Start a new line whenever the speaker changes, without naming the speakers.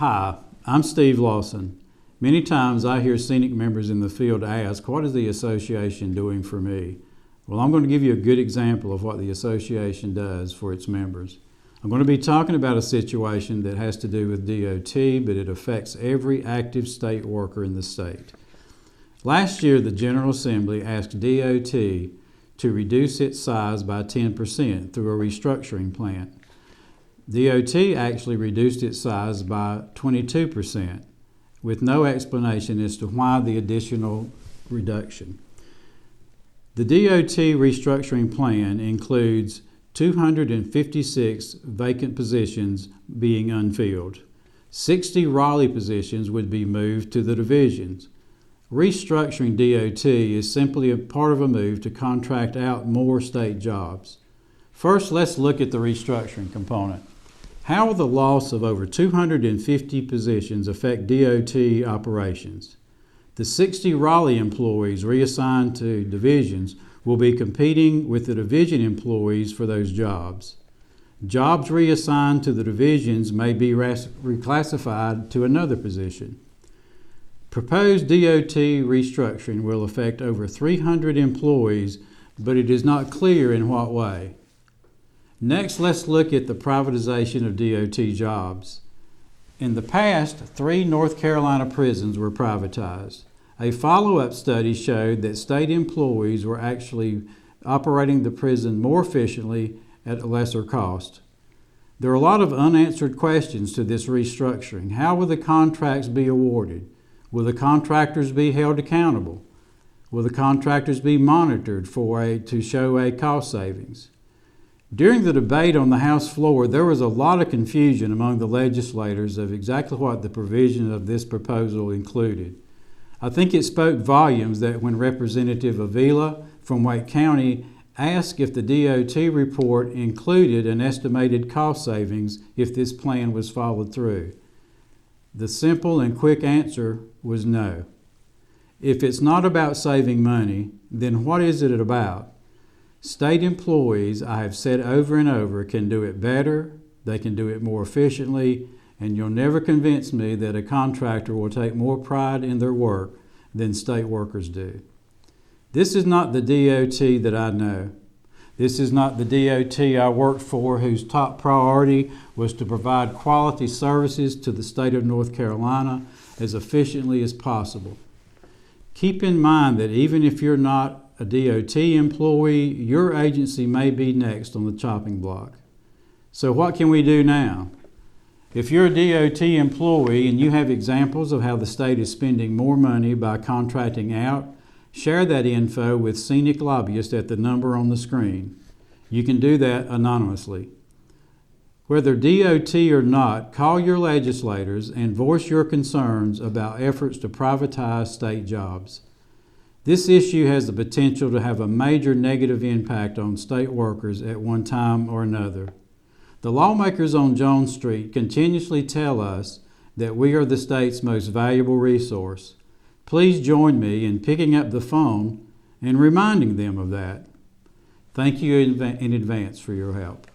Hi, I'm Steve Lawson. Many times I hear SEANC members in the field ask, what is the association doing for me? Well, I'm going to give you a good example of what the association does for its members. I'm going to be talking about a situation that has to do with DOT, but it affects every active state worker in the state. Last year, the General Assembly asked DOT to reduce its size by 10% through a restructuring plan. DOT actually reduced its size by 22%, with no explanation as to why the additional reduction. The DOT restructuring plan includes 256 vacant positions being unfilled. 60 Raleigh positions would be moved to the divisions. Restructuring DOT is simply a part of a move to contract out more state jobs. First, let's look at the restructuring component. How will the loss of over 250 positions affect DOT operations? The 60 Raleigh employees reassigned to divisions will be competing with the division employees for those jobs. Jobs reassigned to the divisions may be reclassified to another position. Proposed DOT restructuring will affect over 300 employees, but it is not clear in what way. Next, let's look at the privatization of DOT jobs. In the past, 3 North Carolina prisons were privatized. A follow-up study showed that state employees were actually operating the prison more efficiently at a lesser cost. There are a lot of unanswered questions to this restructuring. How will the contracts be awarded? Will the contractors be held accountable? Will the contractors be monitored to show a cost savings? During the debate on the House floor, there was a lot of confusion among the legislators of exactly what the provision of this proposal included. I think it spoke volumes that when Representative Avila from Wake County asked if the DOT report included an estimated cost savings if this plan was followed through. The simple and quick answer was no. If it's not about saving money, then what is it about? State employees, I have said over and over, can do it better, they can do it more efficiently, and you'll never convince me that a contractor will take more pride in their work than state workers do. This is not the DOT that I know. This is not the DOT I worked for, whose top priority was to provide quality services to the state of North Carolina as efficiently as possible. Keep in mind that even if you're not a DOT employee, your agency may be next on the chopping block. So what can we do now? If you're a DOT employee and you have examples of how the state is spending more money by contracting out, share that info with SEANC lobbyists at the number on the screen. You can do that anonymously. Whether DOT or not, call your legislators and voice your concerns about efforts to privatize state jobs. This issue has the potential to have a major negative impact on state workers at one time or another. The lawmakers on Jones Street continuously tell us that we are the state's most valuable resource. Please join me in picking up the phone and reminding them of that. Thank you in advance for your help.